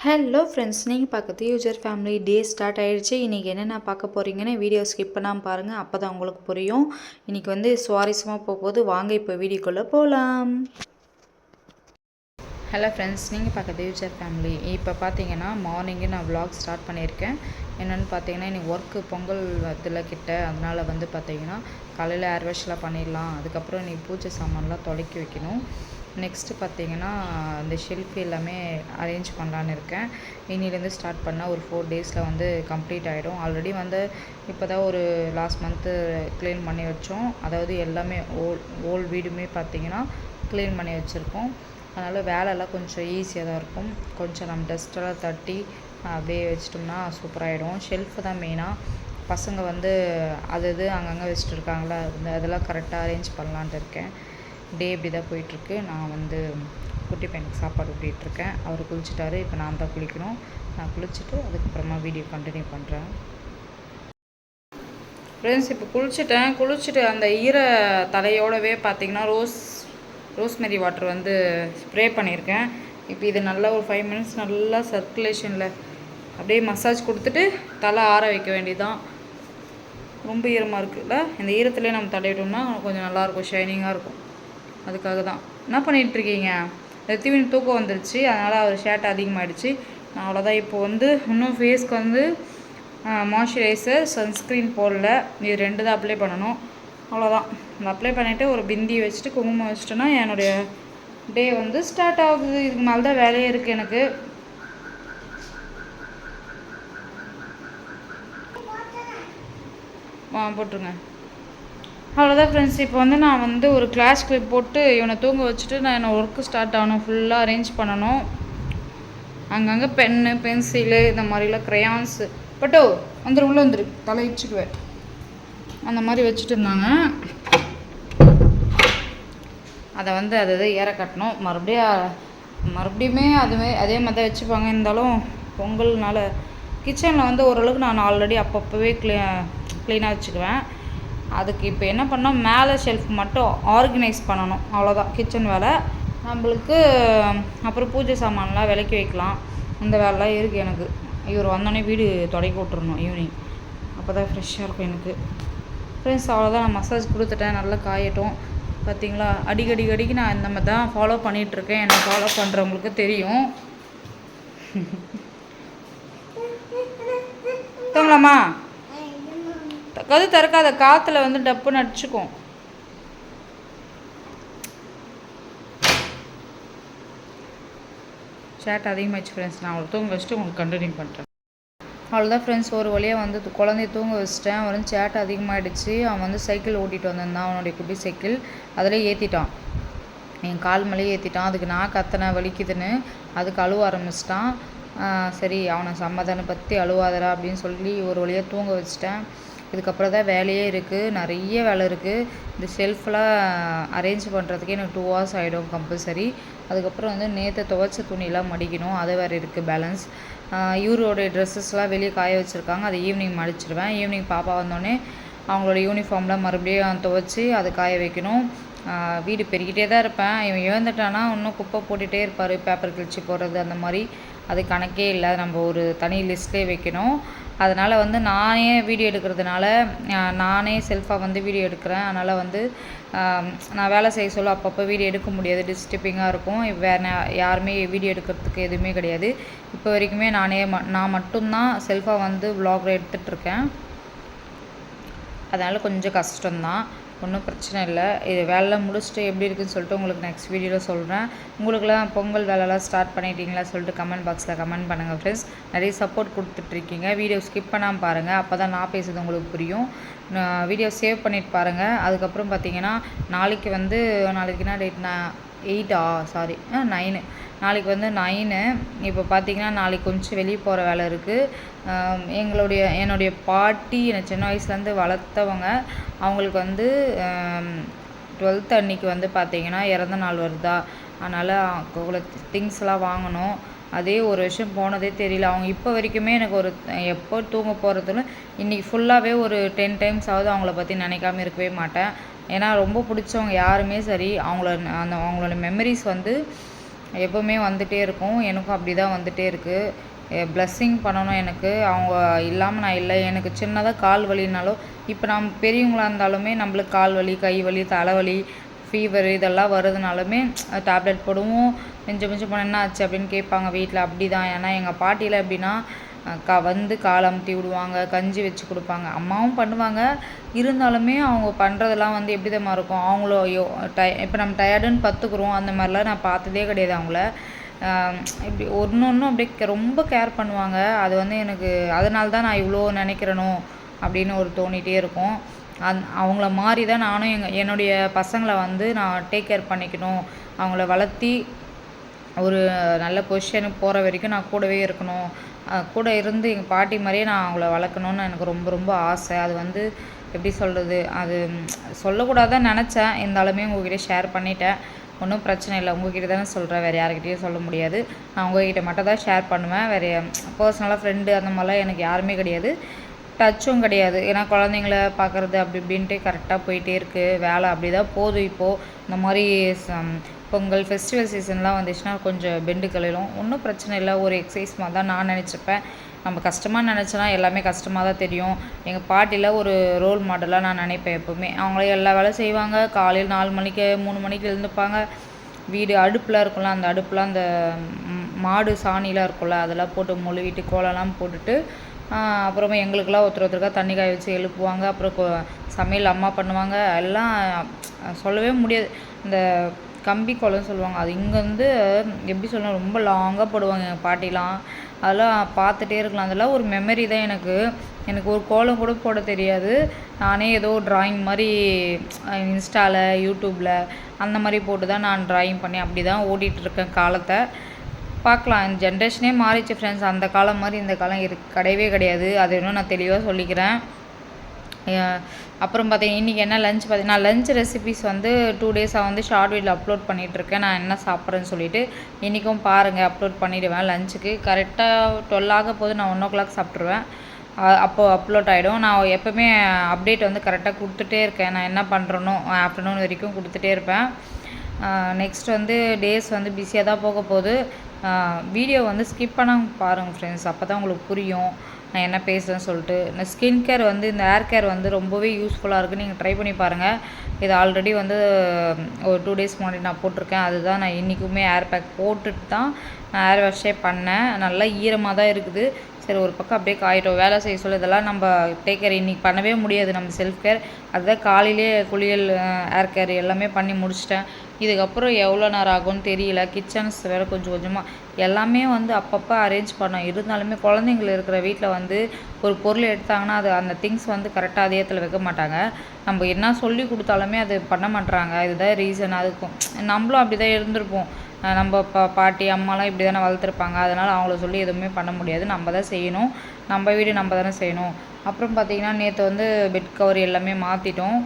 Hello friends, நீங்கள் பார்க்குறது user family. Day start ஆகிடுச்சு. இன்றைக்கி என்னென்ன பார்க்க போகிறீங்கன்னு வீடியோ ஸ்கிப் பண்ணாமல் பாருங்கள், அப்போ தான் உங்களுக்கு புரியும். இன்றைக்கி சுவாரஸ்யமாக போகும்போது வாங்க இப்போ வீடியோக்குள்ளே போகலாம். ஹலோ ஃப்ரெண்ட்ஸ், நீங்கள் பார்க்குறது யூஜர் ஃபேமிலி. இப்போ பார்த்தீங்கன்னா மார்னிங்கே நான் விலாக் ஸ்டார்ட் பண்ணியிருக்கேன். என்னென்னு பார்த்தீங்கன்னா இன்றைக்கி ஒர்க்கு பொங்கல் இதில் கிட்ட, அதனால் பார்த்தீங்கன்னா காலையில் ஏர் வாஷ்லாம் பண்ணிடலாம். அதுக்கப்புறம் இன்றைக்கி பூஜை சாமான்லாம் துடைக்கி வைக்கணும். நெக்ஸ்ட்டு பார்த்தீங்கன்னா இந்த ஷெல்ஃப் எல்லாமே அரேஞ்ச் பண்ணலான்னு இருக்கேன். இன்னிலேருந்து ஸ்டார்ட் பண்ணால் ஒரு 4 டேஸில் கம்ப்ளீட் ஆகிடும். ஆல்ரெடி இப்போ தான் ஒரு லாஸ்ட் மந்த்து க்ளீன் பண்ணி வச்சோம். அதாவது எல்லாமே ஓல் வீடுமே பார்த்தீங்கன்னா க்ளீன் பண்ணி வச்சுருக்கோம். அதனால் வேலைலாம் கொஞ்சம் ஈஸியாக தான் இருக்கும். கொஞ்சம் நம்ம டஸ்ட்டெல்லாம் தட்டி அப்படியே வச்சிட்டோம்னா சூப்பராகிடும். ஷெல்ஃபு தான் மெயினாக. பசங்க அது அங்கங்கே வச்சுட்டு இருக்காங்களா, அதெல்லாம் கரெக்டாக அரேஞ்ச் பண்ணலான்ட்டு இருக்கேன். டே இப்படி தான் போயிட்டுருக்கு. நான் குட்டி பையனுக்கு சாப்பாடு ஊட்டிகிட்ருக்கேன். அவர் குளிச்சுட்டாரு. இப்போ நான் தான் குளிக்கணும். நான் குளிச்சுட்டு அதுக்கப்புறமா வீடியோ கண்டினியூ பண்ணுறேன். ஃப்ரெண்ட்ஸ், இப்போ குளிச்சுட்டு அந்த ஈர தலையோடவே பார்த்திங்கன்னா ரோஸ்மெரி வாட்டர் ஸ்ப்ரே பண்ணியிருக்கேன். இப்போ இது நல்லா ஒரு 5 மினிட்ஸ் நல்லா சர்க்குலேஷனில் அப்படியே மசாஜ் கொடுத்துட்டு தலை ஆற வைக்க வேண்டியதுதான். ரொம்ப ஈரமாக இருக்குல்ல, இந்த ஈரத்துலேயே நம்ம தடவிட்டோம்னா கொஞ்சம் நல்லாயிருக்கும், ஷைனிங்காக இருக்கும். அதுக்காக தான். என்ன பண்ணிகிட்ருக்கீங்க? ரித்திவின் தூக்கம் வந்துருச்சு, அதனால் அவர் ஷேட் அதிகமாகிடுச்சு. நான் அவ்வளோதான். இப்போ இன்னும் ஃபேஸ்க்கு மாய்ஸ்சரைசர், சன்ஸ்க்ரீன் போடல. இது 2 தான் அப்ளை பண்ணணும். அவ்வளோதான். அப்ளை பண்ணிவிட்டு ஒரு பிந்தி வச்சுட்டு குங்குமம் வச்சுட்டோன்னா என்னுடைய டே ஸ்டார்ட் ஆகுது. இதுக்கு மேலே தான் வேலையே இருக்குது எனக்கு. போட்டுருங்க. அவ்வளோதான் ஃப்ரெண்ட்ஸ். இப்போ நான் ஒரு கிளாஸ் கிளிப் போட்டு இவனை தூங்க வச்சுட்டு நான் என்னோடய ஒர்க்கு ஸ்டார்ட் ஆகணும். ஃபுல்லாக அரேஞ்ச் பண்ணணும். அங்கங்கே பென்னு, பென்சிலு, இந்த மாதிரிலாம் க்ரையான்ஸு பட்டோ உள்ளே வந்துரு, தலை இடிச்சுக்குவேன். அந்த மாதிரி வச்சுட்டு இருந்தாங்க. அதை அதை ஏற கட்டணும். மறுபடியுமே அதே மாதிரி தான் வச்சுப்பாங்க. இருந்தாலும் பொங்கல்னால கிச்சனில் ஓரளவுக்கு நான் ஆல்ரெடி அப்பப்போவே க்ளீனாக வச்சுக்குவேன். அதுக்கு இப்போ என்ன பண்ணோம், மேலே ஷெல்ஃப் மட்டும் ஆர்கனைஸ் பண்ணணும். அவ்வளோதான் கிச்சன் வேலை நம்மளுக்கு. அப்புறம் பூஜை சாமான்லாம் விளக்கி வைக்கலாம். இந்த வேலைலாம் இருக்குது எனக்கு. இவர் வந்தோடனே வீடு தொடக்கி விட்டுறணும் ஈவினிங். அப்போ தான் ஃப்ரெஷ்ஷாக இருக்கும் எனக்கு. ஃப்ரெண்ட்ஸ், அவ்வளோதான். நான் மசாஜ் கொடுத்துட்டேன், நல்லா காயட்டும். பார்த்தீங்களா, அடிக்கடிக்கு நான் இந்த மாதிரி தான் ஃபாலோ பண்ணிகிட்ருக்கேன். என்னை ஃபாலோ பண்ணுறவங்களுக்கு தெரியும். தூங்கலாமா? கது திறக்காத, காற்றுல டப்புன்னு அடிச்சுக்கும். சேட் அதிகமாகிடுச்சு ஃப்ரெண்ட்ஸ். நான் அவளை தூங்க வச்சுட்டு உங்களுக்கு கண்டினியூ பண்ணுறேன். அவ்வளோதான் ஃப்ரெண்ட்ஸ். ஒரு வழியாக குழந்தைய தூங்க வச்சுட்டேன். சேட் அதிகமாகிடுச்சு. அவன் சைக்கிள் ஓட்டிகிட்டு வந்திருந்தான், அவனுடைய குட்டி சைக்கிள். அதில் ஏற்றிட்டான், என் கால் மேலேயே ஏற்றிட்டான். அதுக்கு நான் கத்தனை வலிக்குதுன்னு. அதுக்கு அழுவ ஆரம்பிச்சிட்டான். சரி, அவனை சமாதானப்படுத்தி அழுவாதரா அப்படின்னு சொல்லி ஒரு வழியாக தூங்க வச்சுட்டேன். இதுக்கப்புறம் தான் வேலையே இருக்குது, நிறைய வேலை இருக்குது. இந்த ஷெல்ஃபெலாம் அரேஞ்ச் பண்ணுறதுக்கே எனக்கு 2 hours ஆகிடும் கம்பல்சரி. அதுக்கப்புறம் நேற்று துவைச்ச துணியெலாம் மடிக்கணும், அது வேறு இருக்குது பேலன்ஸ். இவரோடைய ட்ரெஸ்ஸஸ்லாம் வெளியே காய வச்சுருக்காங்க, அதை ஈவினிங் மடிச்சிடுவேன். ஈவினிங் பாப்பா வந்தோடனே அவங்களோட யூனிஃபார்ம்லாம் மறுபடியும் துவைச்சி அதை காய வைக்கணும். வீடு பெருக்கிட்டே தான் இருப்பேன். இவன் இழந்துட்டானா இன்னும் குப்பை போட்டுகிட்டே இருப்பார், பேப்பர் கிழிச்சி போடுறது அந்த மாதிரி. அது கணக்கே இல்லை, நம்ம ஒரு தனி லிஸ்ட்லேயே வைக்கணும். அதனால் நானே வீடியோ எடுக்கிறதுனால நானே செல்ஃபாக வீடியோ எடுக்கிறேன். அதனால் நான் வேலை செய்ய சொல்ல அப்பப்போ வீடியோ எடுக்க முடியாது, டிஸ்டர்பிங்காக இருக்கும். வேறு யாருமே வீடியோ எடுக்கிறதுக்கு எதுவுமே கிடையாது. இப்போ வரைக்குமே நான் மட்டும்தான் செல்ஃபாக விலாக் எடுத்துகிட்ருக்கேன். அதனால் கொஞ்சம் கஷ்டம்தான், ஒன்றும் பிரச்சனை இல்லை. இது வேலைலாம் முடிச்சுட்டு எப்படி இருக்குதுன்னு சொல்லிட்டு உங்களுக்கு நெக்ஸ்ட் வீடியோவில் சொல்கிறேன். உங்களுக்குலாம் பொங்கல் வேலைலாம் ஸ்டார்ட் பண்ணிட்டீங்களா சொல்லிட்டு கமெண்ட் பாக்ஸில் கமெண்ட் பண்ணுங்கள் ஃப்ரெண்ட்ஸ். நிறைய சப்போர்ட் கொடுத்துட்ருக்கீங்க. வீடியோ ஸ்கிப் பண்ணாமல் பாருங்கள், அப்போ தான் நான் பேசுகிறது உங்களுக்கு புரியும். வீடியோ சேவ் பண்ணிட்டு பாருங்கள். அதுக்கப்புறம் பார்த்தீங்கன்னா நாளைக்கு நாளைக்கு என்ன டேட், 9 நாளைக்கு 9. இப்போ பார்த்தீங்கன்னா நாளைக்கு கொஞ்சம் வெளியே போகிற வேலை இருக்குது. என்னுடைய பாட்டி என்னை சின்ன வயசுலேருந்து வளர்த்தவங்க, அவங்களுக்கு 12th அன்னைக்கு பார்த்தீங்கன்னா இறந்த நாள் வருதா. அதனால் அவ்வளோ திங்ஸ்லாம் வாங்கணும். அதே ஒரு வருஷம் போனதே தெரியல. அவங்க இப்போ வரைக்குமே எனக்கு எப்போ தூங்க போகிறதுல இன்றைக்கி ஃபுல்லாகவே ஒரு 10 times அவங்கள பற்றி நினைக்காம இருக்கவே மாட்டேன். ஏன்னா ரொம்ப பிடிச்சவங்க யாருமே சரி, அவங்களோட மெமரிஸ் எப்போவுமே வந்துகிட்டே இருக்கும். எனக்கும் அப்படி தான் வந்துகிட்டே இருக்குது. ப்ளஸ்ஸிங் பண்ணணும் எனக்கு. அவங்க இல்லாமல் நான் இல்லை. எனக்கு சின்னதாக கால் வலினாலும் இப்போ நம்ம பெரியவங்களாக இருந்தாலுமே நம்மளுக்கு கால் வலி, கை வலி, தலைவலி, ஃபீவர் இதெல்லாம் வருதுனாலுமே டேப்லெட் போடுவோம். மிஞ்சம் மிஞ்சம் போனால் என்ன ஆச்சு அப்படின்னு கேட்பாங்க வீட்டில். அப்படி தான். ஏன்னா எங்கள் பாட்டியில் எப்படின்னா வந்து கால் அமுத்தி விடுவாங்க, கஞ்சி வச்சு கொடுப்பாங்க. அம்மாவும் பண்ணுவாங்க. இருந்தாலுமே அவங்க பண்ணுறதெல்லாம் வந்து எப்படி தெரியுமா இருக்கும், அவங்களோ இப்போ நம்ம டயர்டுன்னு பத்துக்குறோம். அந்த மாதிரிலாம் நான் பார்த்ததே கிடையாது அவங்கள. இப்படி ஒன்று அப்படியே ரொம்ப கேர் பண்ணுவாங்க. அது வந்து எனக்கு அதனால தான் நான் இவ்வளோ நினைக்கிறனோ அப்படின்னு ஒரு தோணிகிட்டே இருக்கும். அவங்கள மாதிரி தான் நானும் என்னுடைய பசங்களை வந்து நான் டேக் கேர் பண்ணிக்கணும். அவங்கள வளர்த்தி ஒரு நல்ல பொசிஷனுக்கு போகிற வரைக்கும் நான் கூடவே இருக்கணும். கூட இருந்து எங்கள் பாட்டி மாதிரியே நான் அவங்கள வளர்க்கணுன்னு எனக்கு ரொம்ப ரொம்ப ஆசை. அது வந்து எப்படி சொல்கிறது, அது சொல்லக்கூடாதுன்னு நினச்சேன். இருந்தாலுமே உங்கள்கிட்ட ஷேர் பண்ணிட்டேன். ஒன்றும் பிரச்சனை இல்லை. உங்கள்கிட்ட தானே சொல்கிறேன், வேறு யாருக்கிட்டேயும் சொல்ல முடியாது. நான் உங்கள்கிட்ட மட்டும் தான் ஷேர் பண்ணுவேன். வேறு பர்சனலாக ஃப்ரெண்டு அந்த மாதிரிலாம் எனக்கு யாருமே கிடையாது. டச்சும் கிடையாது. ஏன்னா குழந்தைங்கள பார்க்குறது அப்படி இப்படின்ட்டு கரெக்டாக போயிட்டே இருக்குது. வேலை அப்படி தான் போகுது இப்போது. இந்த மாதிரி பொங்கல் ஃபெஸ்டிவல் சீசன்லாம் வந்துச்சுன்னா கொஞ்சம் பெண்டு கழிலும். ஒன்றும் பிரச்சனை இல்லை. ஒரு எக்ஸசைஸ் மாதிரி தான் நான் நினச்சிப்பேன். நம்ம கஷ்டமாக நினச்சோன்னா எல்லாமே கஷ்டமாக தான் தெரியும். எங்கள் பாட்டியில் ஒரு ரோல் மாடலாக நான் நினைப்பேன் எப்போவுமே. அவங்களே எல்லா வேலையும் செய்வாங்க. காலையில் 4 மணிக்கு 3 மணிக்கு எழுந்துப்பாங்க. வீடு அடுப்பில் இருக்கும்ல, அந்த அடுப்பில் அந்த மாடு சாணிலாம் இருக்கும்ல, அதெல்லாம் போட்டு மொழுவிட்டு கோலம்லாம் போட்டுட்டு அப்புறமா எங்களுக்கெல்லாம் ஒருத்தருக்கா தண்ணி காய வச்சு எழுப்புவாங்க. அப்புறம் சமையல் அம்மா பண்ணுவாங்க. எல்லாம் சொல்லவே முடியாது. இந்த கம்பி கோலம்னு சொல்லுவாங்க. அது இங்கே வந்து எப்படி சொல்லணும், ரொம்ப லாங்காக போடுவாங்க எங்கள் பாட்டிலாம். அதெல்லாம் பார்த்துட்டே இருக்கலாம். அதெல்லாம் ஒரு மெமரி தான் எனக்கு. எனக்கு ஒரு கோலம் கூட போட தெரியாது. நானே ஏதோ ட்ராயிங் மாதிரி இன்ஸ்டாவில், யூடியூப்பில் அந்த மாதிரி போட்டு தான் நான் ட்ராயிங் பண்ணி அப்படி தான் ஓட்டிகிட்ருக்கேன் காலத்தை. பார்க்கலாம். இந்த ஜென்ரேஷனே மாறிச்சு ஃப்ரெண்ட்ஸ். அந்த காலம் மாதிரி இந்த காலம் கிடையவே கிடையாது. அது இன்னும் நான் தெளிவாக சொல்லிக்கிறேன். அப்புறம் பார்த்தீங்கன்னா இன்றைக்கி என்ன லஞ்ச் பார்த்தீங்கன்னா, லஞ்ச் ரெசிபிஸ் வந்து 2 டேஸாக வந்து ஷார்ட் வீடியோவில் அப்லோட் பண்ணிகிட்ருக்கேன். நான் என்ன சாப்பிட்றேன்னு சொல்லிவிட்டு இன்றைக்கும் பாருங்கள், அப்லோட் பண்ணிவிடுவேன். லஞ்சுக்கு கரெக்டாக 12 ஆக போது நான் 1 o'clock சாப்பிட்ருவேன். அப்போது அப்லோட் ஆகிடும். நான் எப்போவுமே அப்டேட் வந்து கரெக்டாக கொடுத்துட்டே இருக்கேன். நான் என்ன பண்ணுறேனோ ஆஃப்டர்நூன் வரைக்கும் கொடுத்துட்டே இருப்பேன். நெக்ஸ்ட் வந்து டேஸ் வந்து பிஸியாக தான் போக போகுது. வீடியோ வந்து ஸ்கிப் பண்ணாமல் பாருங்கள் ஃப்ரெண்ட்ஸ். அப்போ தான் உங்களுக்கு புரியும் நான் என்ன பேசுகிறேன்னு சொல்லிட்டு. இந்த ஸ்கின் கேர் வந்து இந்த ஹேர் கேர் வந்து ரொம்பவே யூஸ்ஃபுல்லாக இருக்குது. நீங்கள் ட்ரை பண்ணி பாருங்கள். இது ஆல்ரெடி வந்து ஒரு 2 டேஸ் முன்னாடி நான் போட்டிருக்கேன். அதுதான் நான் இன்றைக்குமே ஹேர் பேக் போட்டுட்டு தான் நான் ஹேர் வாஷே பண்ணேன். நல்லா ஈரமாக தான் இருக்குது. சரி, ஒரு பக்கம் அப்படியே காயிட்டோம். வேலை செய்ய சொல்ல இதெல்லாம் நம்ம டேக் கேர் இன்றைக்கி பண்ணவே முடியாது. நம்ம செல்ஃப் கேர் அதுதான் காலையிலே குளியல், ஹேர் கேர் எல்லாமே பண்ணி முடிச்சிட்டேன். இதுக்கப்புறம் எவ்வளோ நேரம் ஆகும்னு தெரியல. கிச்சன்ஸ் வேறு கொஞ்சம் கொஞ்சமாக எல்லாமே வந்து அப்பப்போ அரேஞ்ச் பண்ணோம். இருந்தாலுமே குழந்தைங்கள் இருக்கிற வீட்டில் வந்து ஒரு பொருள் எடுத்தாங்கன்னா அது அந்த திங்ஸ் வந்து கரெக்டாக அதே இடத்துல வைக்க மாட்டாங்க. நம்ம என்ன சொல்லி கொடுத்தாலுமே அது பண்ண மாட்டுறாங்க. இதுதான் ரீசன். அதுக்கும் நம்மளும் அப்படி தான் இருந்திருப்போம். நம்ம பாட்டி அம்மாலாம் இப்படி தானே வளர்த்துருப்பாங்க. அதனால் அவங்கள சொல்லி எதுவுமே பண்ண முடியாது. நம்ம தான் செய்யணும். நம்ம வீடு நம்ம தானே செய்யணும். அப்புறம் பார்த்திங்கன்னா நேற்று வந்து பெட் கவர் எல்லாமே மாற்றிட்டோம்.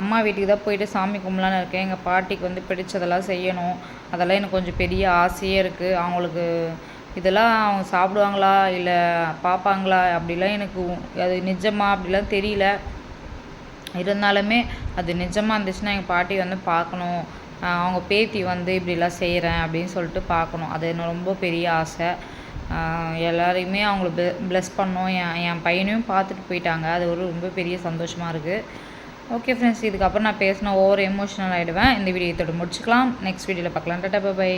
அம்மா வீட்டுக்கு தான் போயிட்டு சாமி கும்பலான்னு இருக்கேன். எங்கள் பாட்டிக்கு வந்து பிடிச்சதெல்லாம் செய்யணும். அதெல்லாம் எனக்கு கொஞ்சம் பெரிய ஆசையே இருக்குது. அவங்களுக்கு இதெல்லாம் அவங்க சாப்பிடுவாங்களா இல்லை பார்ப்பாங்களா அப்படிலாம் எனக்கு அது நிஜமா அப்படிலாம் தெரியல. இருந்தாலுமே அது நிஜமாக இருந்துச்சுன்னா எங்கள் பாட்டி வந்து பார்க்கணும். அவங்க பேத்தி வந்து இப்படிலாம் செய்கிறேன் அப்படின்னு சொல்லிட்டு பார்க்கணும். அது எனக்கு ரொம்ப பெரிய ஆசை. எல்லாரையுமே அவங்கள ப்ளஸ் பண்ணோம். என் பையனையும் பார்த்துட்டு போயிட்டாங்க. அது ஒரு ரொம்ப பெரிய சந்தோஷமாக இருக்குது. ஓகே ஃப்ரெண்ட்ஸ், இதுக்கப்புறம் நான் பேசினா ஓவர் எமோஷனல் ஆகிடுவேன். இந்த வீடியோ இதோட முடிச்சுக்கலாம். நெக்ஸ்ட் வீடியோவில் பார்க்கலாம். Tata bye.